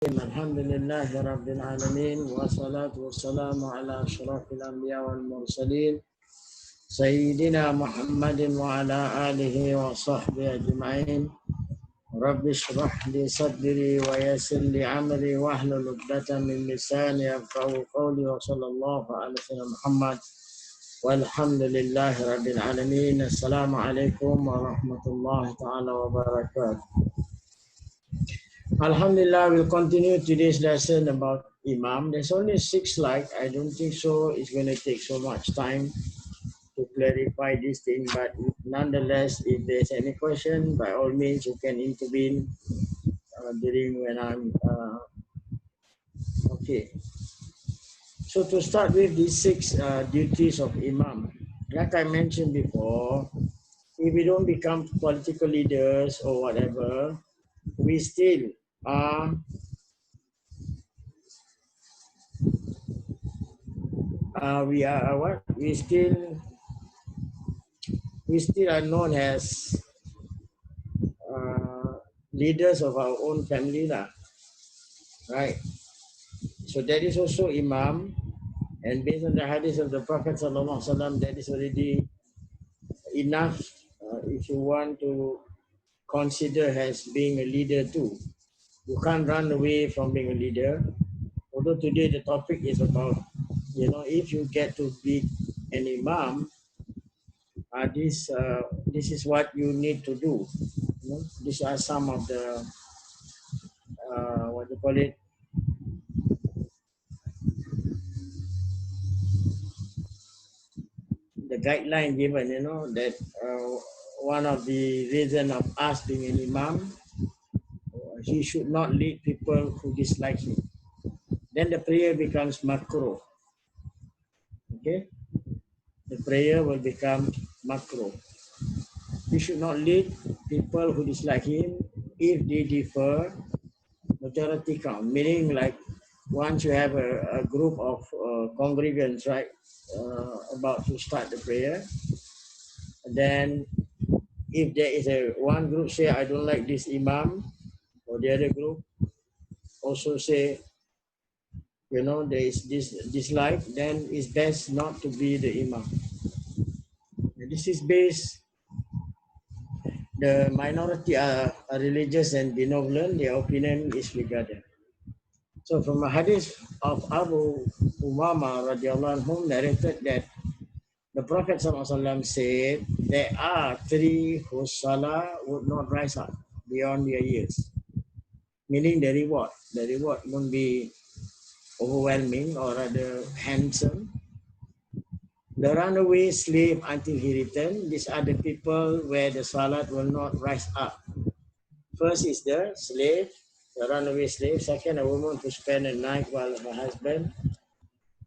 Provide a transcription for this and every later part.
الحمد لله رب العالمين والصلاة والسلام على أشرف الأنبياء والمرسلين سيدنا محمد وعلى آله وصحبه أجمعين. رب اشرح لي صدري ويسر لي أمري واحلل عقدة من لساني يفقهوا قولي وصلى الله على سيدنا محمد والحمد لله رب العالمين. السلام عليكم ورحمة الله تعالى وبركاته. Alhamdulillah, we'll continue today's lesson about Imam. There's only 6 slides. I don't think so it's going to take so much time to clarify this thing, but nonetheless, if there's any question, by all means, you can intervene during when I'm okay. So to start with these 6 duties of Imam, like I mentioned before, if we don't become political leaders or whatever, we still are we are what? We still are known as leaders of our own family lah, right? So that is also Imam, and based on the hadith of the Prophet sallallahu alaihi wasallam, that is already enough if you want to consider as being a leader too. You can't run away from being a leader. Although today the topic is about, if you get to be an Imam, this is what you need to do. These are some of the what do you call it? The guideline given, that one of the reason of us being an Imam, he should not lead people who dislike him. Then the prayer becomes makruh. Okay, the prayer will become makruh. He should not lead people who dislike him if they differ majority count, meaning like once you have a group of congregants, right, about to start the prayer, then if there is a one group say, I don't like this Imam, or the other group also say, there is this dislike, then it's best not to be the Imam. And this is based, the minority are religious and benevolent, their opinion is regarded. So from a hadith of Abu Umama radiallahu anhu narrated that the Prophet ﷺ said, there are 3 whose salah would not rise up beyond their years. Meaning the reward. The reward won't be overwhelming or rather handsome. The runaway slave until he returned. These are the people where the salat will not rise up. First is the slave, the runaway slave. Second, a woman who spend a night while her husband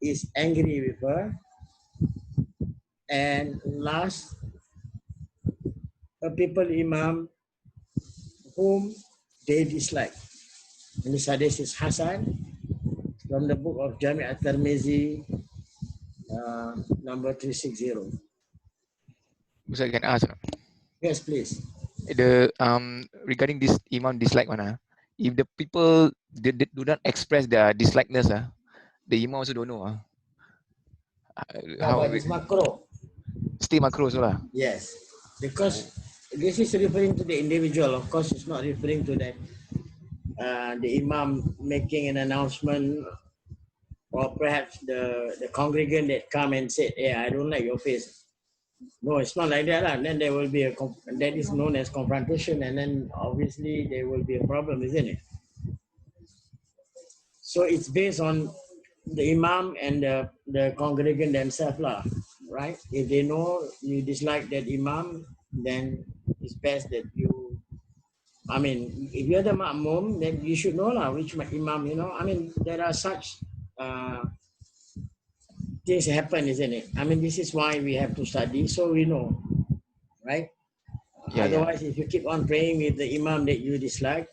is angry with her. And last, a people Imam whom they dislike. And this hadith is Hasan from the book of Jami' at-Tirmizi, number 360. Ustaz, can ask? Yes, please. The regarding this Imam dislike one, if the people they do not express their dislikeness, the Imam also don't know. Yeah, but it's makruh. Still makruh also lah. Yes, because this is referring to the individual. Of course, it's not referring to that the Imam making an announcement, or perhaps the congregant that come and said, "Hey, I don't like your face." No, it's not like that. Then there will be that is known as confrontation, and then obviously there will be a problem, isn't it? So it's based on the Imam and the congregant themselves, right? If they know you dislike that Imam, then it's best that if you're the Ma'mum, then you should know which Imam, there are such things happen, isn't it? This is why we have to study, so we know, right? Yeah, Otherwise, if you keep on praying with the Imam that you dislike,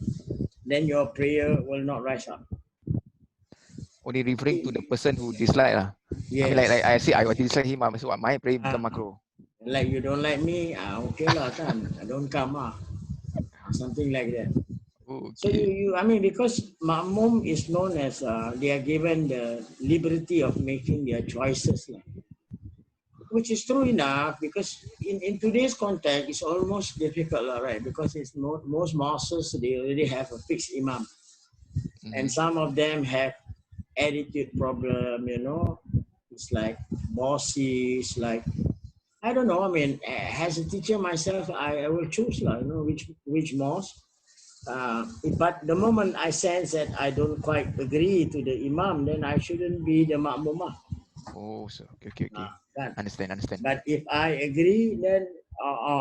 then your prayer will not rise up. Only referring to the person who dislike lah. Yes. Like I say, I dislike him, so my prayer become makruh. Like you don't like me, okay lah kan, I don't come something like that. So Okay. I mean, because Ma'mum is known as, they are given the liberty of making their choices, lah, which is true enough, because in today's context, it's almost difficult, lah, right? Because it's most mosques, they already have a fixed imam. And Mm-hmm. some of them have attitude problem, It's like bossy, it's like, I don't know. I mean, as a teacher myself, I will choose, which mosque. But the moment I sense that I don't quite agree to the imam, then I shouldn't be the makmumah. Oh, so okay. Kan? Understand. But if I agree, then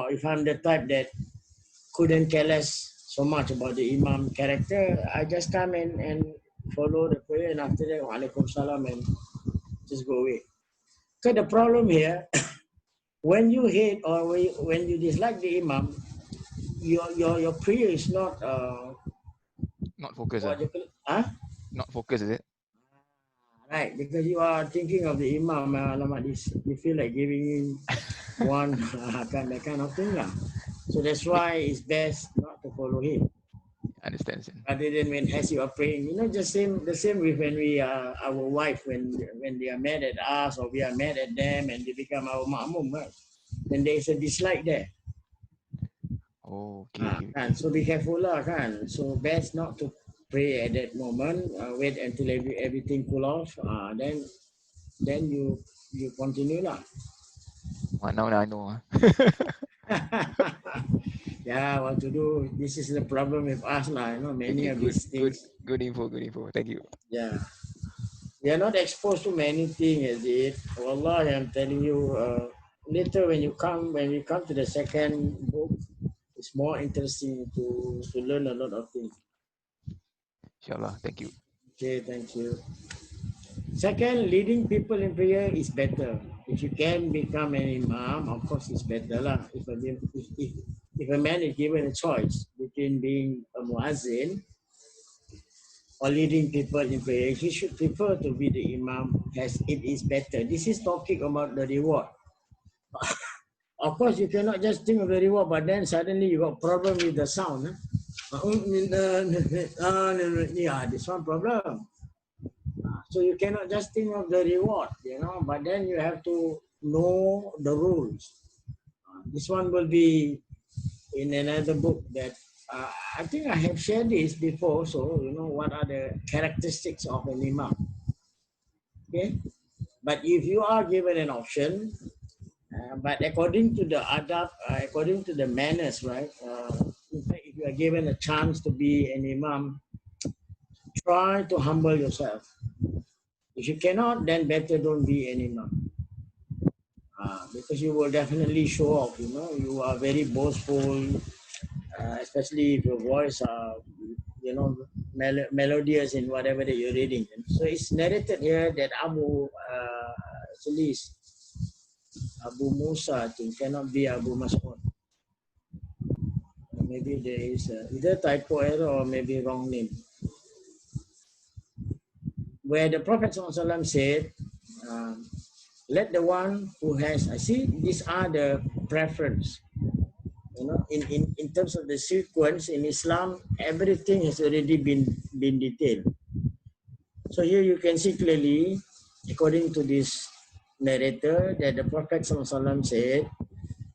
if I'm the type that couldn't care less so much about the imam character, I just come and follow the prayer, and after that, walaikum salam, and just go away. So the problem here, when you hate or when you dislike the imam, your prayer is not Not focus, what do you call it? Huh? Not focus, is it? Right, because you are thinking of the imam, alamak, this, you feel like giving him one that kind of thing, lah. So that's Make why it's best not to follow him. understand. Other than when as you are praying, just the same with when we our wife, when they are mad at us or we are mad at them and they become our ma'mum, right? Then there is a dislike there. Oh, okay. Kan? So be careful lah, kan. So best not to pray at that moment. Wait until everything cool off. Then you continue lah. Now I know. Yeah, what to do? This is the problem with us lah. Many Okay, of these things. good info. Thank you. Yeah, we are not exposed to many things, is it? Wallah, I'm telling you. Later when we come to the second book, it's more interesting to learn a lot of things. Inshallah. Thank you. Okay, thank you. Second, leading people in prayer is better. If you can become an imam, of course, it's better lah. If a man is given a choice between being a muazzin or leading people in prayer, he should prefer to be the imam, as it is better. This is talking about the reward. Of course, you cannot just think of the reward, but then suddenly you got problem with the sound. Yeah, this one problem. So you cannot just think of the reward, but then you have to know the rules. This one will be in another book that I think I have shared this before. So, what are the characteristics of an imam? Okay. But if you are given an option, but according to the adab, according to the manners, right? In fact, if you are given a chance to be an imam, try to humble yourself. If you cannot, then better don't be an imam. Because you will definitely show off, you are very boastful, especially if your voice are, melodious in whatever that you're reading. So it's narrated here that actually Abu Musa, I think, cannot be Abu Mas'ud. Maybe there is either typo error or maybe wrong name. Where the Prophet ﷺ said, let the one who has, I see, these are the preference. In terms of the sequence in Islam, everything has already been detailed. So here you can see clearly, according to this narrator, that the Prophet ﷺ said,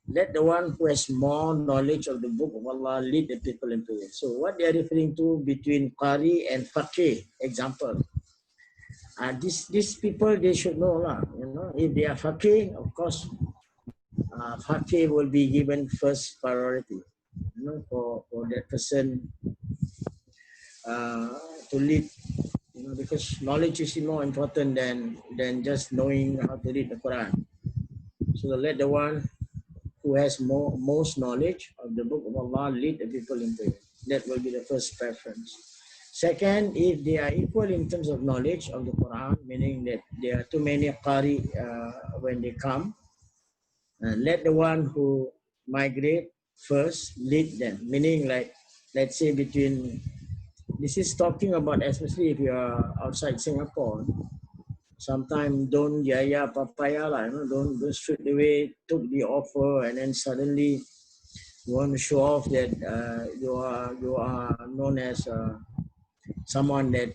let the one who has more knowledge of the book of Allah lead the people in prayer. So what they are referring to between Qari and Faqih, example. These people, they should know lah. If they are Faqih, of course, Faqih will be given first priority. For that person to lead, because knowledge is more important than just knowing how to read the Quran. So let the one who has most knowledge of the book of Allah lead the people in prayer. That will be the first preference. Second, if they are equal in terms of knowledge of the Quran, meaning that there are too many Qari when they come, let the one who migrate first lead them, meaning like, let's say this is talking about, especially if you are outside Singapore, sometimes don't yaya papaya lah, don't straight away took the offer and then suddenly You want to show off that you are known as someone that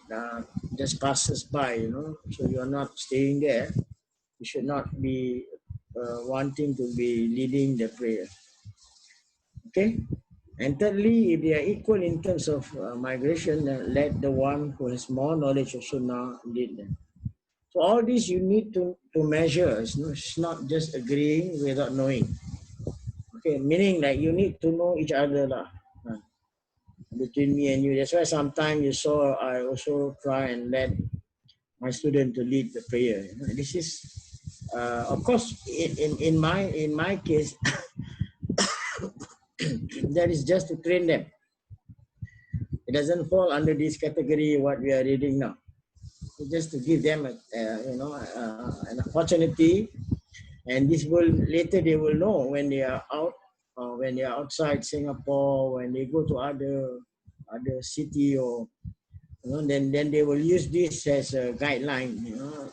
just passes by, so you are not staying there. You should not be wanting to be leading the prayer. Okay. And thirdly, if they are equal in terms of migration, let the one who has more knowledge of Sunnah lead them. So all this you need to measure. It's not just agreeing without knowing. Okay, meaning like you need to know each other lah, between me and you. That's why sometimes you saw I also try and let my student to lead the prayer. This is, of course, in my case, that is just to train them. It doesn't fall under this category what we are reading now. It's just to give them an opportunity, and this will later they will know when they are out, when they are outside Singapore, when they go to other city, or then they will use this as a guideline,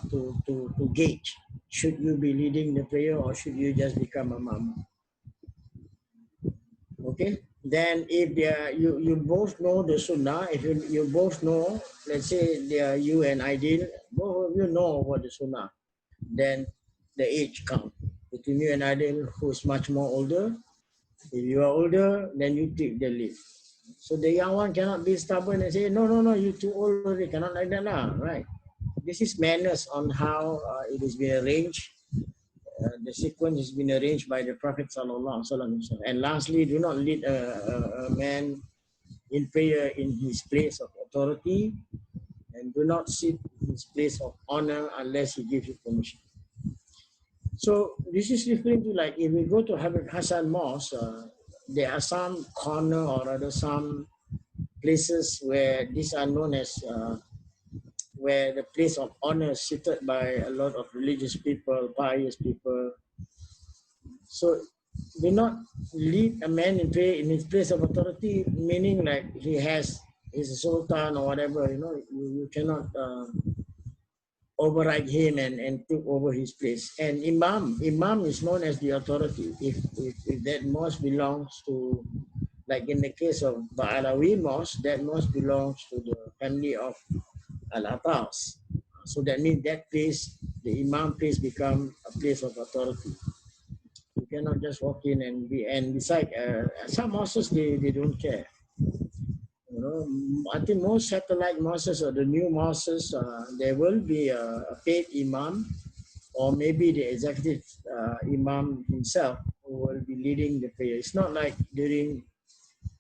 to gauge, should you be leading the prayer or should you just become a mom. Okay, then if they are, you both know the sunnah, if you both know, let's say they are you and Ideal, both of you know what the sunnah, then the age count between you and Ideal, who's much more older. If you are older, then you take the lead. So the young one cannot be stubborn and say, no, no, no, you too old already, cannot like that lah, right? This is manners on how it has been arranged. The sequence has been arranged by the Prophet Sallallahu Alaihi Wasallam himself. And lastly, do not lead a man in prayer in his place of authority, and do not sit in his place of honor unless he gives you permission. So this is referring to, like, if we go to Habib Hassan Mosque, there are some corner or rather some places where these are known as where the place of honor is seated by a lot of religious people, pious people. So do not lead a man in prayer in his place of authority, meaning like he's a sultan or whatever, you cannot override him and took over his place. And Imam is known as the authority. If that mosque belongs to, like in the case of Ba'alawi Mosque, that mosque belongs to the family of Al-Abbas. So that means that place, the Imam place, become a place of authority. You cannot just walk in and beside some mosques they don't care. I think most satellite mosques or the new mosques, there will be a paid imam, or maybe the executive imam himself who will be leading the prayer. It's not like during,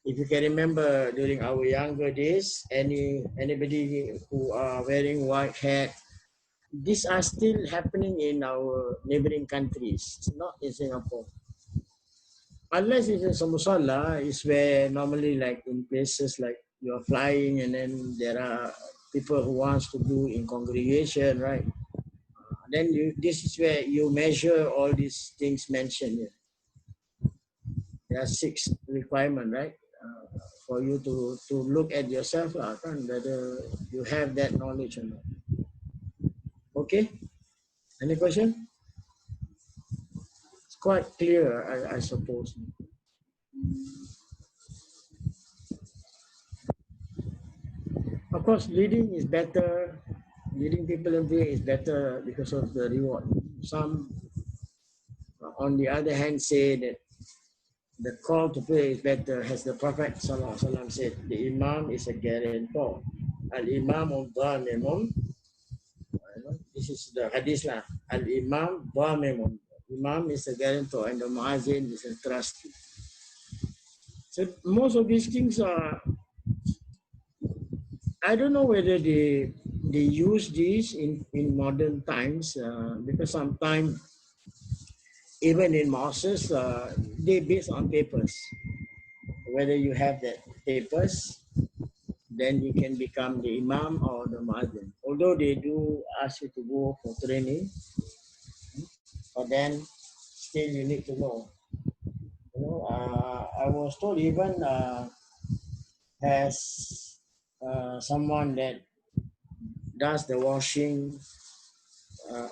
if you can remember, during our younger days, anybody who are wearing white hat, these are still happening in our neighboring countries, not in Singapore. Unless it's in Samusala, is where normally, like in places like you're flying and then there are people who wants to do in congregation, right? Then this is where you measure all these things mentioned here. There are 6 requirements, right? For you to look at yourself, whether you have that knowledge or not. Okay? Any question? It's quite clear, I suppose. Of course, leading is better. Leading people in prayer is better because of the reward. Some, on the other hand, say that the call to prayer is better, as the Prophet ﷺ said, the Imam is a guarantor. Al-Imam dhamimun. This is the hadith lah. Al-Imam dhamimun. Imam is a guarantor and the Muazzin is a trustee. So most of these things are, I don't know whether they use this in modern times, because sometimes even in mosques, they based on papers. Whether you have that papers, then you can become the imam or the muazzin. Although they do ask you to go for training, but then still you need to know. I was told even as someone that does the washing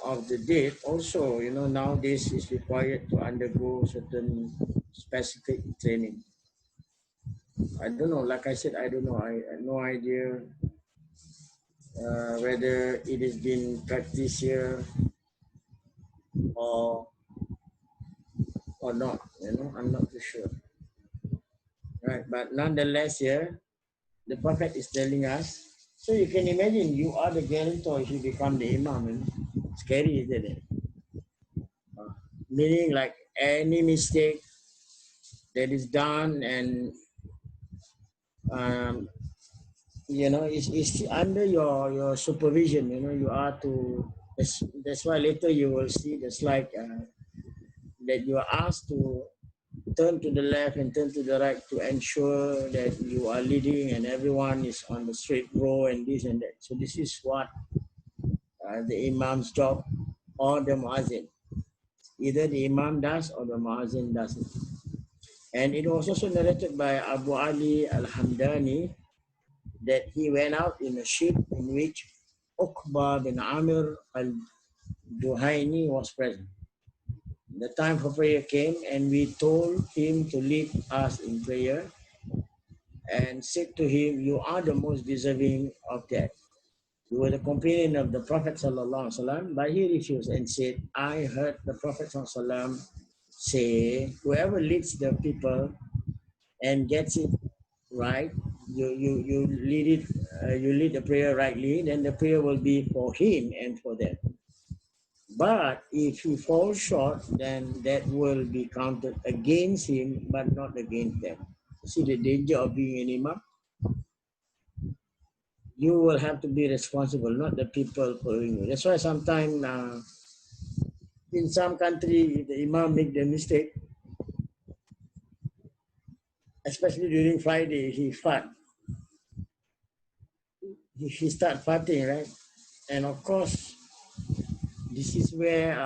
of the date, also, nowadays is required to undergo certain specific training. I don't know, like I said, I don't know. I have no idea whether it is being practiced here or not. I'm not too sure. Right, but nonetheless, here the Prophet is telling us. So you can imagine you are the guarantor if you become the Imam. Scary, isn't it? Uh, Meaning, like any mistake that is done, and um, it's under your supervision. You are to. That's why later you will see the slide that you are asked to turn to the left and turn to the right to ensure that you are leading and everyone is on the straight row and this and that. So this is what the Imam's job or the Muazzin. Either the Imam does or the Muazzin does it. And it was also narrated by Abu Ali al-Hamdani that he went out in a ship in which Uqba bin Amir al-Duhaini was present. The time for prayer came and we told him to lead us in prayer and said to him, "You are the most deserving of that. You were the companion of the Prophet sallallahu alaihi wasallam," but he refused and said, "I heard the Prophet sallallahu alaihi wasallam say, whoever leads the people and gets it right, you lead it, you lead the prayer rightly, then the prayer will be for him and for them. But if he falls short, then that will be counted against him, but not against them." See the danger of being an imam? You will have to be responsible, not the people following you. That's why sometimes in some country, if the imam make the mistake, especially during Friday, he fart. He start farting, right? And of course, this is where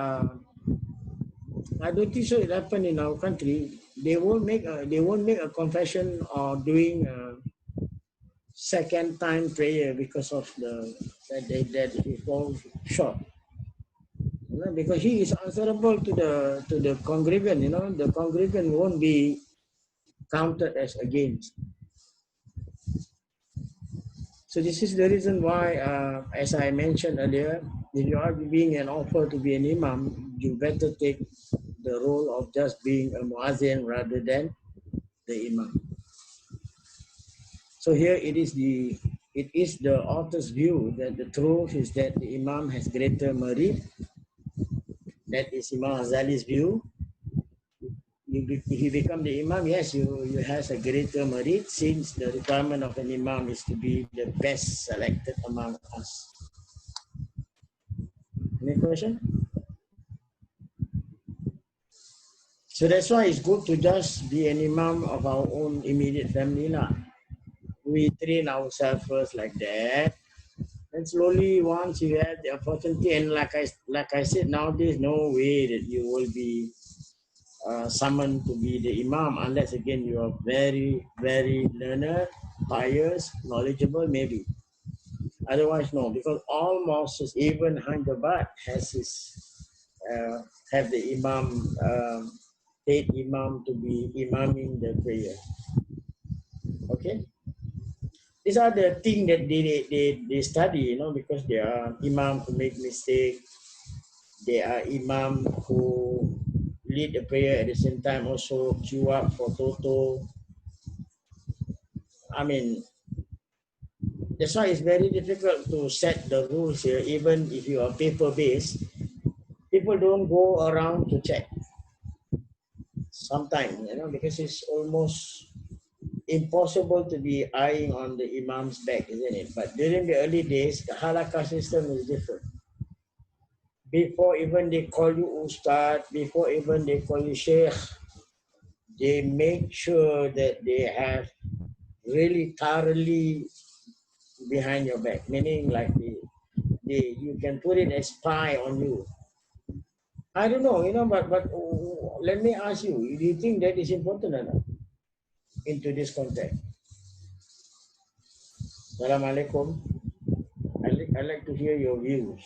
I don't think so. It happened in our country. They won't make a confession or doing a second time prayer because of that he falls short. Because he is answerable to the congregant. The congregant won't be counted as against. So this is the reason why, as I mentioned earlier, if you are being an offer to be an imam, you better take the role of just being a muazzin rather than the imam. So here it is the author's view that the truth is that the imam has greater merit. That is Imam Ghazali's view. If you become the imam, yes, you has a greater merit since the requirement of an imam is to be the best selected among us. Any question? So that's why it's good to just be an imam of our own immediate family lah. We train ourselves first like that, and slowly once you have the opportunity, and like I said, nowadays no way that you will be summoned to be the imam unless again you are very very learned, pious, knowledgeable, maybe. Otherwise, no, because all mosques, even Hyderabad has his have the imam, paid imam to be imaming the prayer. Okay, these are the things that they study, because they are imam who make mistake, they are imam who lead the prayer at the same time also queue up for toto. I mean, that's why it's very difficult to set the rules here, even if you are paper based. People don't go around to check sometimes, because it's almost impossible to be eyeing on the imam's back, isn't it? But during the early days, the halakha system is different. Before even they call you Ustad, before even they call you Sheikh, they make sure that they have really thoroughly behind your back, meaning like you can put it as spy on you. I don't know, but let me ask you, do you think that is important or not into this context? Assalamu alaikum. I like to hear your views.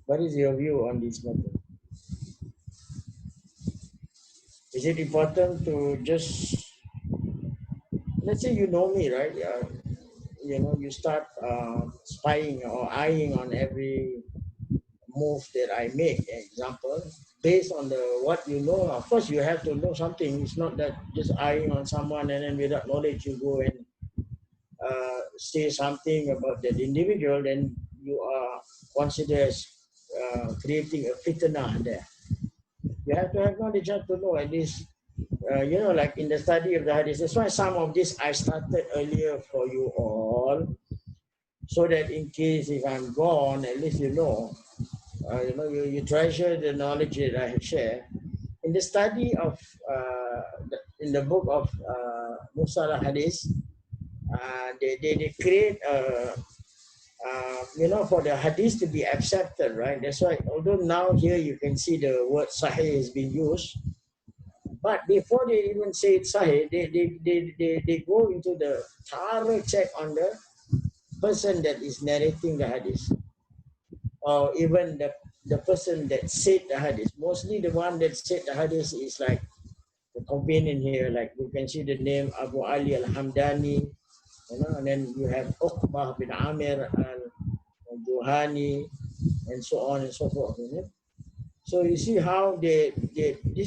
What is your view on this matter? Is it important to just, let's say you know me, right? You start spying or eyeing on every move that I make, example, based on the what you know. Of course, you have to know something. It's not that just eyeing on someone and then without knowledge you go and say something about that individual, then you are considered as creating a fitna there. You have to have knowledge, you have to know at least, like in the study of the hadith. That's why some of this I started earlier for you all, so that in case if I'm gone, at least you treasure the knowledge that I have shared. In the study of, in the book of Musa Hadith, they create for the hadith to be accepted, right? That's why, although now here you can see the word sahih is being used, but before they even say it sahih, they go into the thorough check on the person that is narrating the hadith, or even the person that said the hadith. Mostly the one that said the hadith is like the companion here, like you can see the name Abu Ali al-Hamdani, and then you have Uqbah bin Amir al-Duhani, and so on and so forth. So you see how this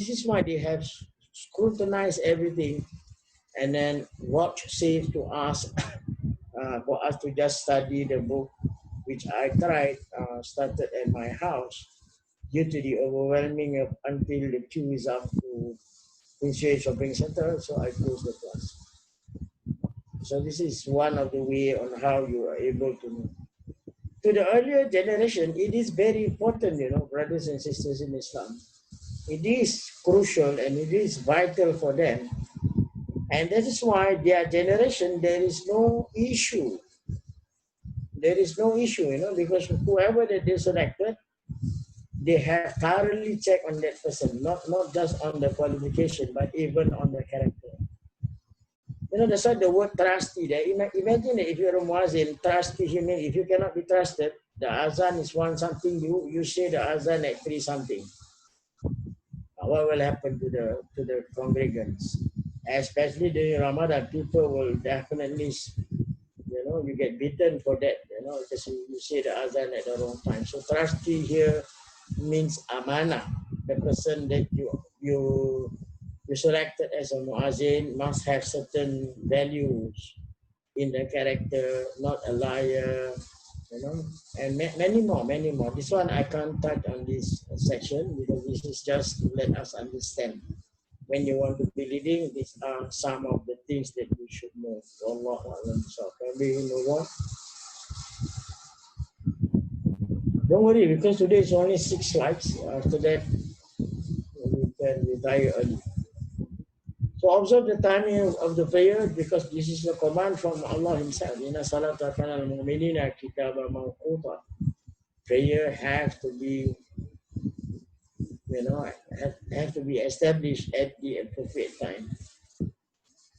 is why they have scrutinized everything and then watch safe to us, for us to just study the book, which I tried, started at my house due to the overwhelming of until the queue is up to Queensway Shopping Center, so I closed the class. So this is one of the way on how you are able to know. To the earlier generation, it is very important, brothers and sisters in Islam. It is crucial and it is vital for them. And that is why their generation, there is no issue. There is no issue, because whoever that they selected, they have thoroughly checked on that person, not just on the qualification, but even on the character. That's why the word trusty there. Imagine if you're a muazzin, trusty, if you cannot be trusted, the azan is one something, you say the azan at 3 something. What will happen to the congregants? Especially during Ramadan, people will definitely, you get beaten for that, because you say the azan at the wrong time. So trustee here means amana. The person that you selected as a muazzin must have certain values in the character, not a liar, and many more, many more. This one I can't touch on this section because this is just to let us understand. When you want to be leading, these are some of the things that we should know. Allah Alam. So maybe you know what? Don't worry, because today is only 6 slides. After that, we can retire early. So observe the timing of the prayer, because this is a command from Allah Himself. Inna salata kana al-mu'minina kitaba mawquta. Prayer has to be, have to be established at the appropriate time.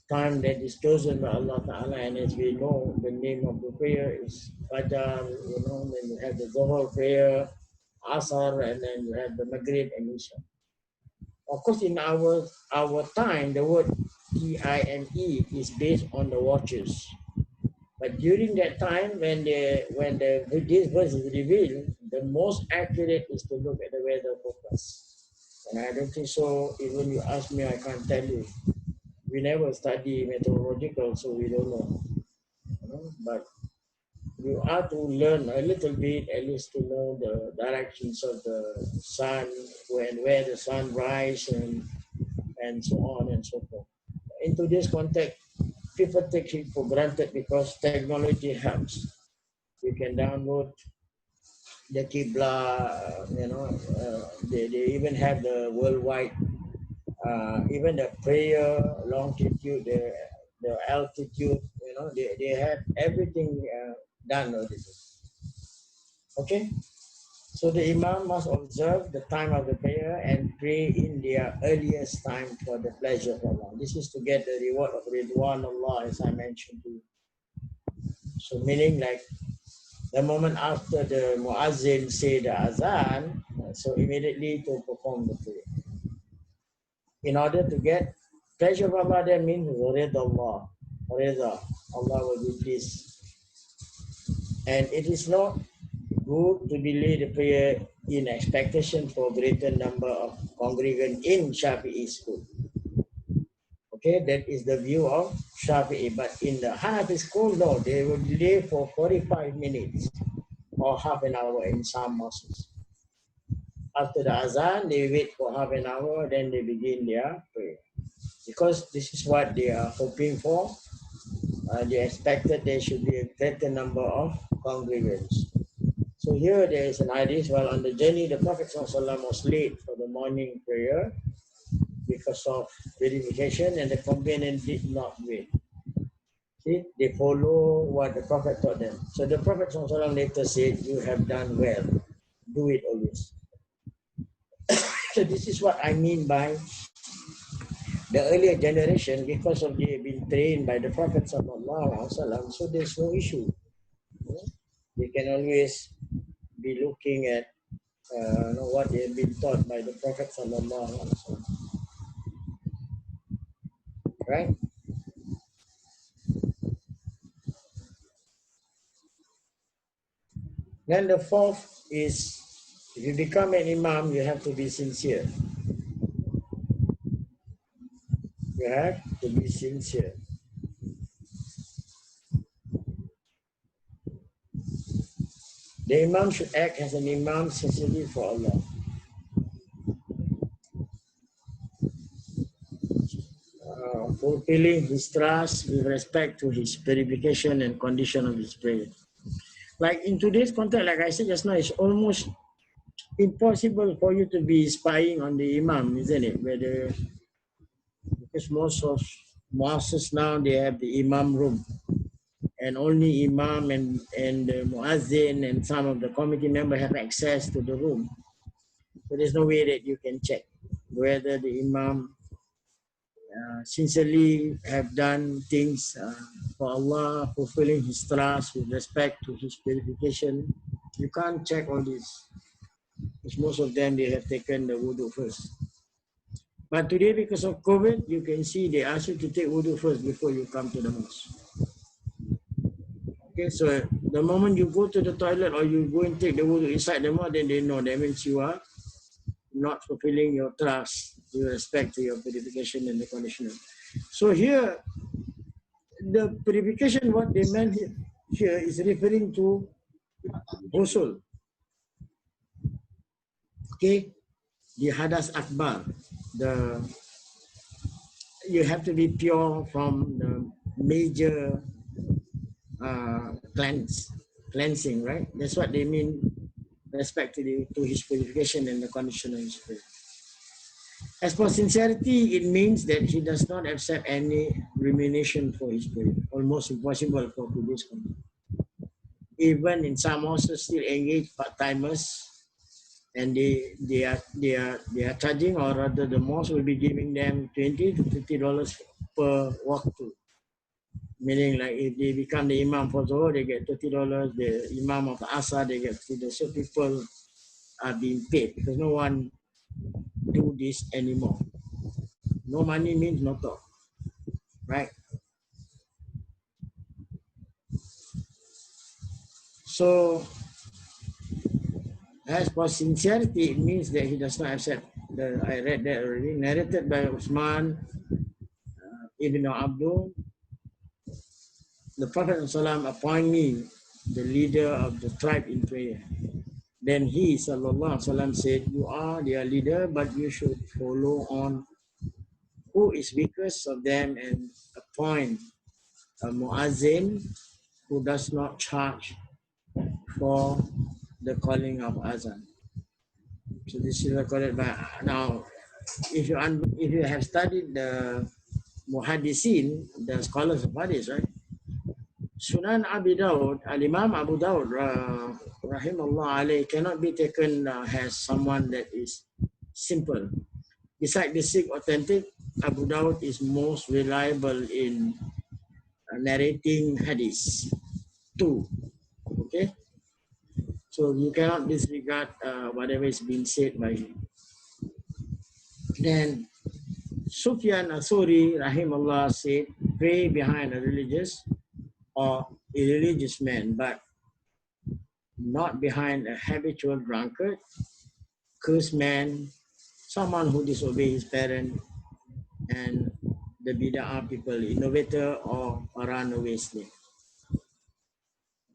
Time that is chosen by Allah Ta'ala, and as we know, the name of the prayer is Fajr, then you have the Dhuhr prayer, Asr, and then you have the Maghrib and Isha. Of course, in our time, the word time is based on the watches. But during that time, when this verse is revealed, the most accurate is to look at the weather forecast. And I don't think so. Even you ask me, I can't tell you. We never study meteorological, so we don't know. But you have to learn a little bit, at least to know the directions of the sun, where the sun rises, and so on and so forth. In today's context, people take it for granted because technology helps. You can download the Qibla, they even have the worldwide, even the prayer, longitude, the altitude, they have everything done already. Okay? So the Imam must observe the time of the prayer and pray in their earliest time for the pleasure of Allah. This is to get the reward of Ridwan Allah, as I mentioned to you. So meaning like The moment after the muazzin say the azan, so immediately to perform the prayer. In order to get pleasure of Allah, that means Rid Allah. Rida. Allah will be pleased. And it is not good to delay the prayer in expectation for greater number of congregants in Shafi'i school. Okay, that is the view of Shafi'i. But in the Hanafi school, no, they will delay for 45 minutes or half an hour in some mosques. After the azan, they wait for half an hour, then they begin their prayer. Because this is what they are hoping for. They expected there should be a greater number of congregants. So here there is an hadith while on the journey, the Prophet ﷺ was late for the morning prayer because of verification, and the companion did not wait. See, they follow what the Prophet taught them. So the Prophet ﷺ later said, "You have done well. Do it always." So this is what I mean by the earlier generation, because of they have been trained by the Prophet ﷺ, so there's no issue. They can always be looking at what they have been taught by the Prophet ﷺ, right? Then the fourth is, if you become an imam, you have to be sincere. You have to be sincere. The imam should act as an imam sincerely for Allah. Fulfilling his trust with respect to his purification and condition of his prayer. Like in today's context, like I said just now, it's almost impossible for you to be spying on the imam, isn't it? Because most of mosques now, they have the imam room, and only imam and the muazzin and some of the committee members have access to the room. So there's no way that you can check whether the imam sincerely have done things for Allah, fulfilling his trust with respect to his purification. You can't check all this, because most of them, they have taken the wudu first. But today, because of COVID, you can see they ask you to take wudu first before you come to the mosque. Okay, so the moment you go to the toilet or you go and take the wudu inside the mosque, then they know that means you are not fulfilling your trust with respect to your purification and the conditioner. So here, the purification, what they meant here is referring to ghusl. Okay, the hadas akbar, you have to be pure from the major cleansing, right? That's what they mean, respect to his purification and the condition of his prayer. As for sincerity, it means that he does not accept any remuneration for his prayer. Almost impossible for today's context. Even in some also still engage part-timers, and they are charging, or rather the mosque will be giving them $20 to $50 per walkthrough. Meaning, like if they become the imam for Zohar, they get $30. The imam of the Asar, they get $50. So people are being paid because no one do this anymore. No money means no talk, right? So as for sincerity, it means that he does not accept. I read that already, narrated by Usman ibn Abdul. The Prophet ﷺ appointed me the leader of the tribe in prayer. Then he, sallallahu alaihi wasallam, said, "You are their leader, but you should follow on who is weakest of them and appoint a muazzin who does not charge for the calling of azan." So this is recorded by, now, if you have studied the muhaddisin, the scholars of hadith, right? Sunan Abi Dawud, Al-Imam Abu Dawud, rahimahullah alayh, cannot be taken as someone that is simple. Besides the Sikh authentic, Abu Dawud is most reliable in narrating hadith too. Okay? So you cannot disregard whatever is being said by him. Then Sufyan Athuri, rahimahullah, said, pray behind a religious or irreligious man, but not behind a habitual drunkard, cursed man, someone who disobeys his parent, and the bid'ah people, innovator or a runaway slave.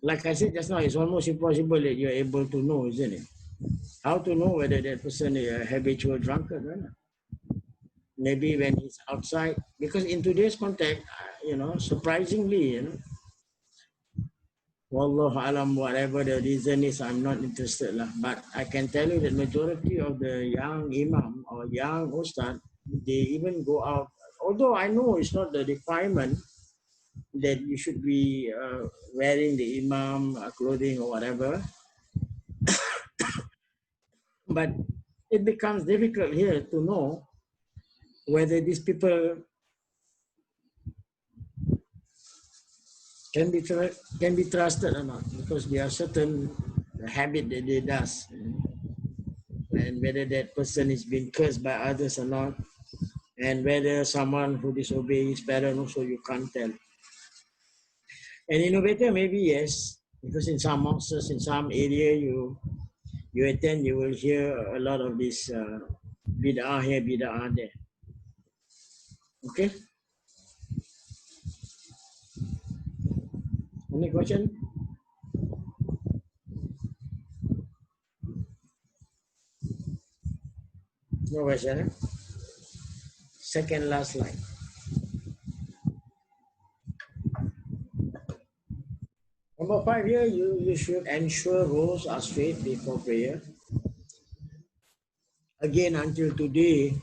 Like I said just now, it's almost impossible that you're able to know, isn't it? How to know whether that person is a habitual drunkard or not? Maybe when he's outside, because in today's context, surprisingly, Wallahu alam, whatever the reason is, I'm not interested lah. But I can tell you that majority of the young imam or young ustad, they even go out. Although I know it's not the requirement that you should be wearing the imam clothing or whatever, but it becomes difficult here to know whether these people can be trusted or not, because there are certain habit that they does, and whether that person is being cursed by others or not, and whether someone who disobeys his parent also, you can't tell. An innovator, maybe yes, because in some mosques, in some area you attend, you will hear a lot of this bid'ah here, bid'ah there. Okay? Any question? No question. Eh? Second last line. Number 5 here, you should ensure rows are straight before prayer. Again, until today,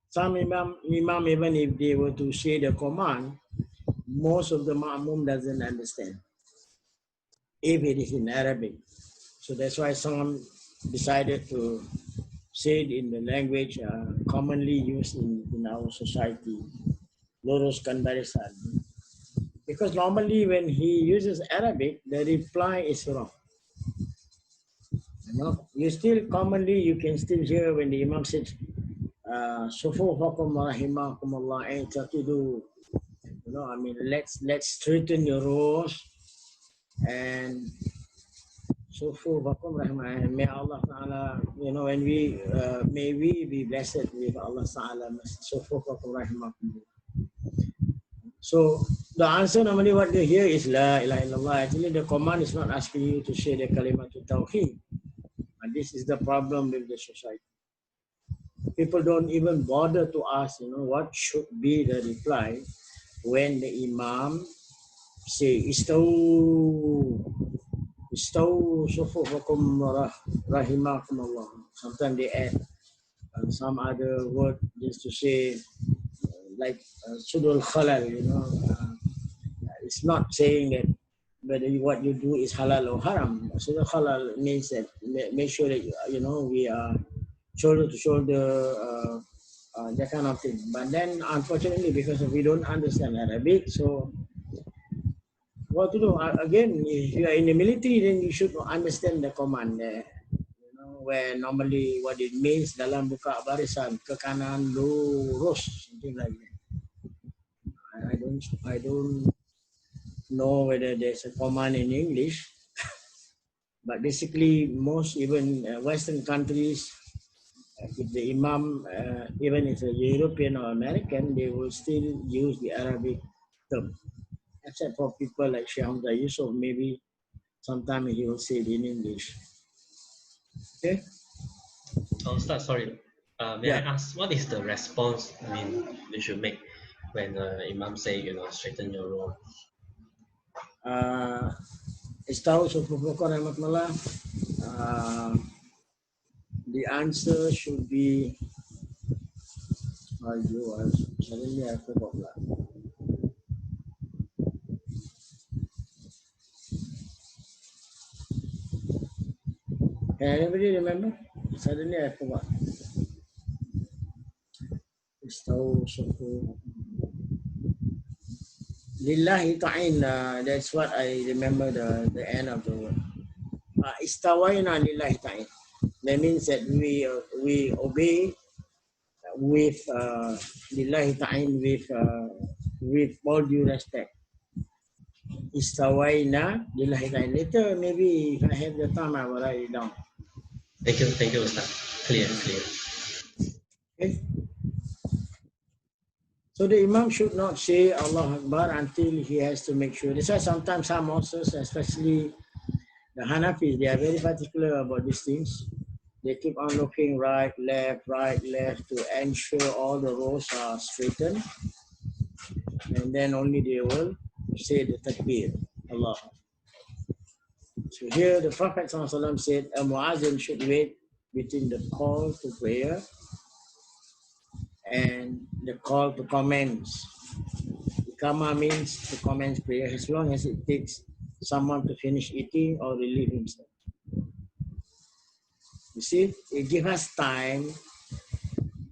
some imam, even if they were to say the command, most of the ma'mum doesn't understand if it is in Arabic. So that's why some decided to say it in the language commonly used in our society, luruskan barisan. Because normally when he uses Arabic, the reply is wrong. You still commonly, you can still hear when the imam says, Sufufakum rahimakumullah aintaqidu. Let's straighten your rows and Sufufakum rahimah. May Allah Ta'ala, when may we be blessed with Allah Ta'ala. Sufufakum rahimakumullah. So the answer normally what they hear is La ilaha illallah. Actually the command is not asking you to say the kalimatul tawheed. And this is the problem with the society. People don't even bother to ask, what should be the reply when the imam say, Istaw sufufakum rahimakumullah. Sometimes they add some other word just to say, like Sudul Khalal, it's not saying that whether what you do is halal or haram. Sudul Khalal means that make sure that, we are shoulder to shoulder, that kind of thing. But then, unfortunately, because we don't understand Arabic, so what to do? Again, if you are in the military, then you should understand the command there. Where normally what it means dalam buka barisan, ke kanan lurus, something like that. I don't know whether there's a command in English, but basically most even Western countries, if the imam, even if a European or American, they will still use the Arabic term, except for people like Sheikh Hamza Yusuf, maybe sometimes he will say it in English. Okay? Oh, Ustaz, sorry. May I ask, what is the response we should make when Imam say, straighten your row? The answer should be, suddenly I forgot that. Can anybody remember? Suddenly I forgot. Lillahi ta'in, that's what I remember the end of the word. Istawayna lillahi ta'in. That means that we obey with lillahi ta'in with all due respect. Istawayna lillahi ta'in. Later, maybe if I have the time, I will write it down. Thank you, Ustaz. Clear, clear. Okay. So the Imam should not say Allah Akbar until he has to make sure. That's why sometimes some mosques, especially the Hanafis, they are very particular about these things. They keep on looking right, left to ensure all the rows are straightened. And then only they will say the takbir, Allah. So here the Prophet ﷺ said a muazzin should wait between the call to prayer and the call to commence. Ikama means to commence prayer as long as it takes someone to finish eating or relieve himself. You see, it gives us time.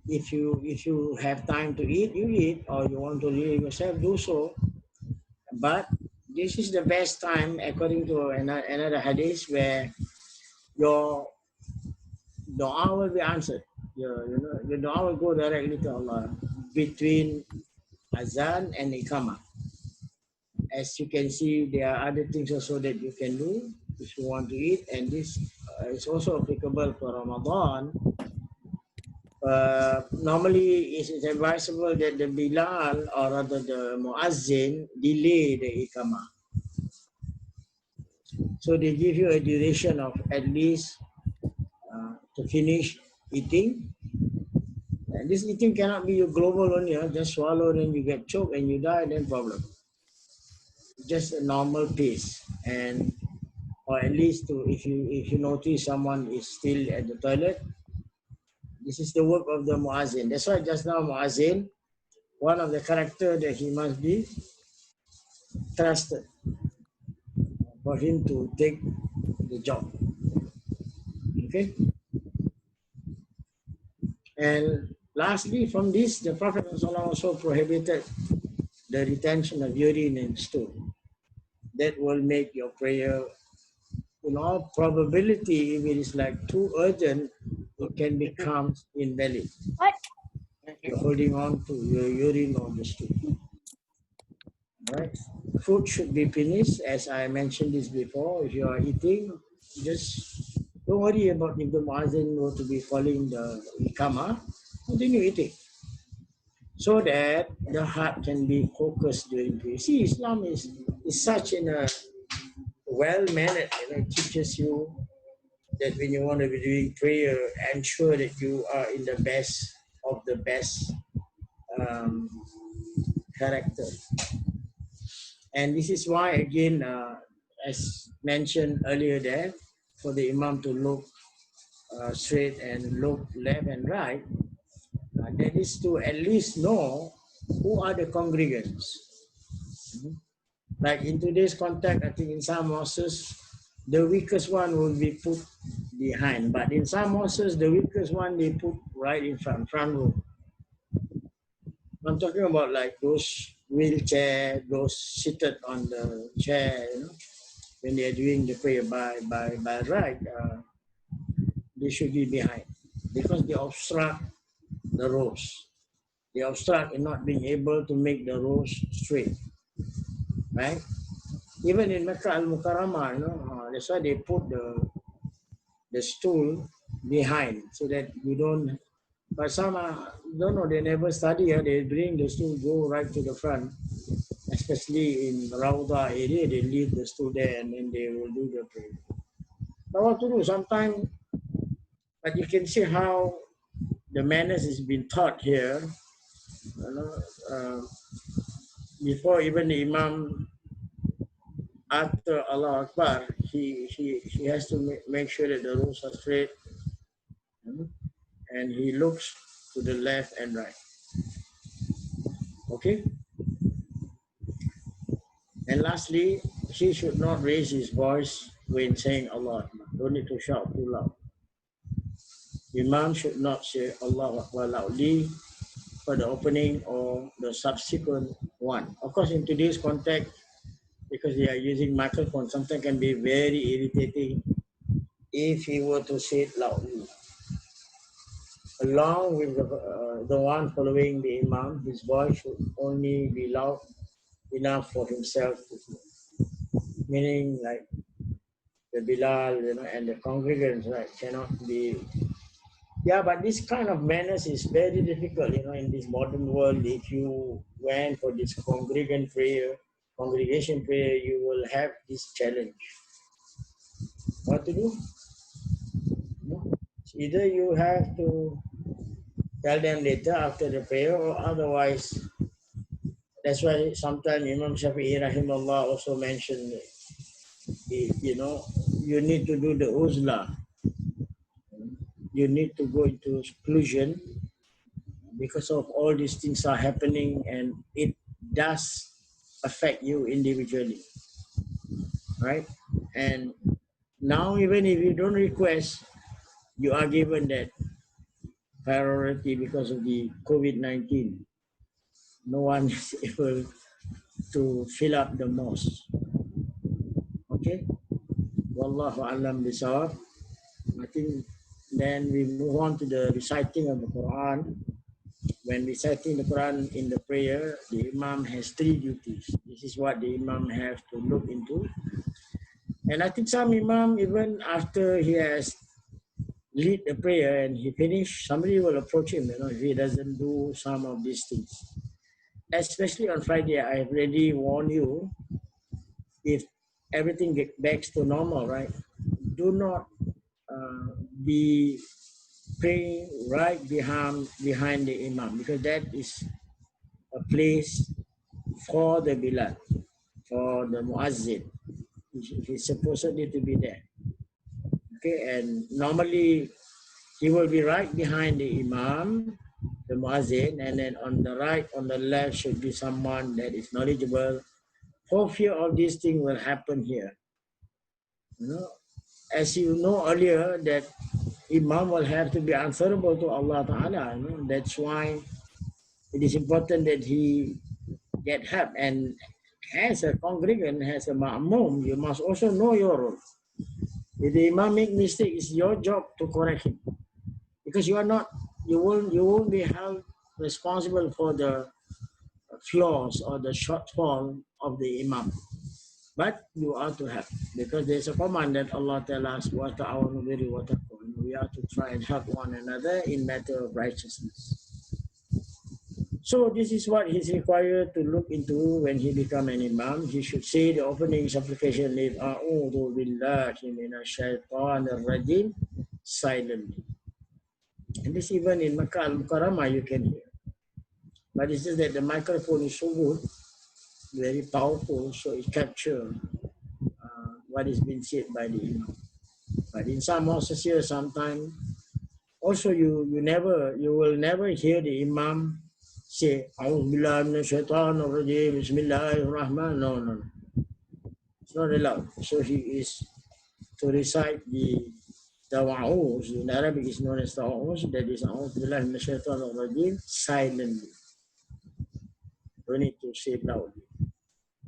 If you have time to eat, you eat, or you want to relieve yourself, do so. But this is the best time, according to another hadith, where your dua will be answered. Your dua will go directly to Allah between azan and ikama. As you can see, there are other things also that you can do if you want to eat, and this is also applicable for Ramadan. Normally, it is advisable that the Bilal or rather the Muazzin delay the Iqamah. So they give you a duration of at least to finish eating. And this eating cannot be global only. Just swallow, then you get choked and you die, then problem. Just a normal pace, and or at least to if you notice someone is still at the toilet, this is the work of the Muazzin. That's why just now Muazzin, one of the character that he must be trusted for him to take the job. Okay. And lastly, from this, the Prophet also prohibited the retention of urine and stool. That will make your prayer, probability, if it is like too urgent, it can become invalid. What? You're holding on to your urine or the stool. All right. Food should be finished, as I mentioned this before. If you are eating, just don't worry about if the muazzin were to be calling the ikama. Continue eating, so that the heart can be focused during prayer. See, Islam is such in a well-mannered, it teaches you that when you want to be doing prayer, ensure that you are in the best of the best character. And this is why, again, as mentioned earlier there, for the Imam to look straight and look left and right, that is to at least know who are the congregants. Like in today's context, I think in some mosques, the weakest one will be put behind. But in some mosques, the weakest one they put right in front row. I'm talking about like those wheelchair, those seated on the chair, when they are doing the prayer by right, they should be behind because they obstruct the rows. They obstruct in not being able to make the rows straight, right? Even in Mecca al-Mukarramah, that's why they put the stool behind so that you don't. But some don't know, they never study. They bring the stool, go right to the front, especially in Rauda area. They leave the stool there and then they will do the prayer. But what to do? Sometimes, but you can see how the manners is being taught here. Before even the Imam, after Allah Akbar, he has to make sure that the rows are straight, and he looks to the left and right. Okay? And lastly, he should not raise his voice when saying Allah Akbar. Don't need to shout too loud. Imam should not say Allah Akbar loudly for the opening or the subsequent one. Of course, in today's context, because we are using microphone, sometimes can be very irritating if he were to say it loudly. Along with the one following the Imam, his voice should only be loud enough for himself to hear. Meaning like the Bilal, and the congregants, right, cannot be. Yeah, but this kind of manners is very difficult, in this modern world. If you went for this congregation prayer, you will have this challenge. What to do? Either you have to tell them later after the prayer, or otherwise. That's why sometimes Imam Shafi'i rahimahullah also mentioned, you need to do the uzla. You need to go into seclusion because of all these things are happening, and it does affect you individually, right? And now even if you don't request, you are given that priority because of the COVID-19. No one is able to fill up the mosque. Okay? Wallahu alam bisawab. I think then we move on to the reciting of the Quran. When reciting the Quran in the prayer, the Imam has three duties. This is what the Imam has to look into. And I think some Imam, even after he has lead the prayer and he finish, somebody will approach him, if he doesn't do some of these things. Especially on Friday, I have already warned you, if everything gets back to normal, right? Do not be praying right behind the Imam, because that is a place for the Bilal, for the Muazzin. He's supposedly to be there. Okay, and normally he will be right behind the Imam, the Muazzin, and then on the right, on the left should be someone that is knowledgeable. For fear of this thing will happen here. As you know earlier, that Imam will have to be answerable to Allah Ta'ala. That's why it is important that he get help. And as a congregant, as a ma'mum, you must also know your role. If the Imam make mistake, it's your job to correct him. Because you won't be held responsible for the flaws or the shortfall of the Imam. But you are to help, because there's a command that Allah tells us, "Wa ta'awanu birri wa taqwa." We are to try and help one another in matter of righteousness. So this is what he's required to look into when he become an Imam. He should say the opening supplication, "A'udhu billahi minash shaitanir rajim," silently. And this even in Makkah al-Mukarramah you can hear. But it's just that the microphone is so good, very powerful, so it captures what is being said by the Imam. But in some mosques here, sometimes also you will never hear the Imam say, "A'udzubillahi minasyaitanir rajim, Bismillahirrahmanirrahim." No. It's not allowed. So he is to recite the Tawa'uz. In Arabic is known as Tawa'uz. That is A'udzubillahi minasyaitanir rajim, silently. Don't need to say it loudly.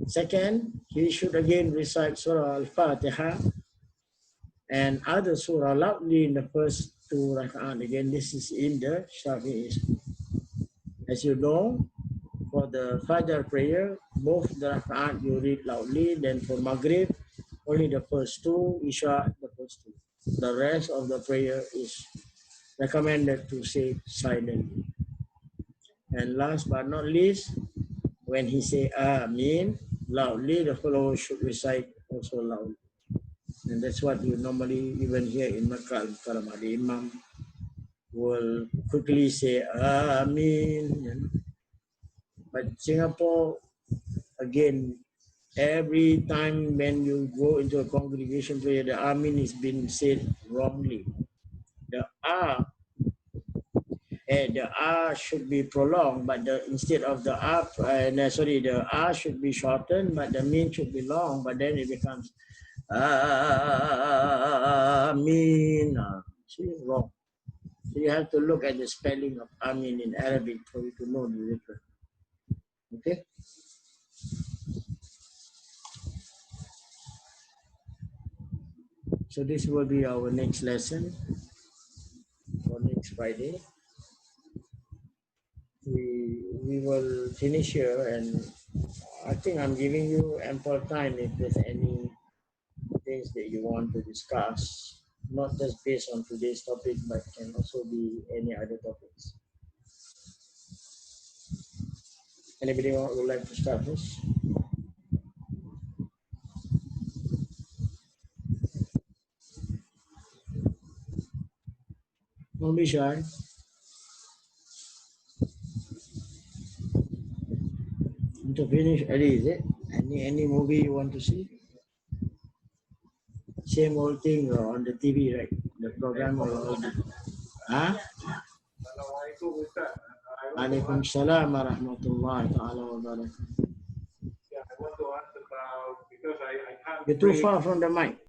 Second, he should again recite Surah Al-Fatiha and other surah loudly in the first two rak'at. Again, this is in the Shafi'i school. As you know, for the Fajr prayer, both the rak'at you read loudly. Then for Maghrib, only the first two, Isha, the first two. The rest of the prayer is recommended to say silently. And last but not least, when he say Amin loudly, the follower should recite also loudly. And that's what you normally even hear in Makkah al-Mukarramah. The Imam will quickly say Amin. But Singapore, again, every time when you go into a congregation prayer, the Amin is being said wrongly. The A should be prolonged, but instead of the the A should be shortened, but the Min should be long, but then it becomes Amin. See, wrong. So you have to look at the spelling of Amin in Arabic for you to know the difference. Okay. So this will be our next lesson for next Friday. We will finish here, and I think I'm giving you ample time if there's any things that you want to discuss, not just based on today's topic, but can also be any other topics. Anybody would like to start this? Don't be shy. To finish early, is it? Any movie you want to see? Same old thing on the TV, right? The program or huh? Assalamualaikum Ustaz. Waalaikumsalam warahmatullahi ta'ala wa barakatuh. Yeah, I want to ask about, because I can't. You're too far from the mic.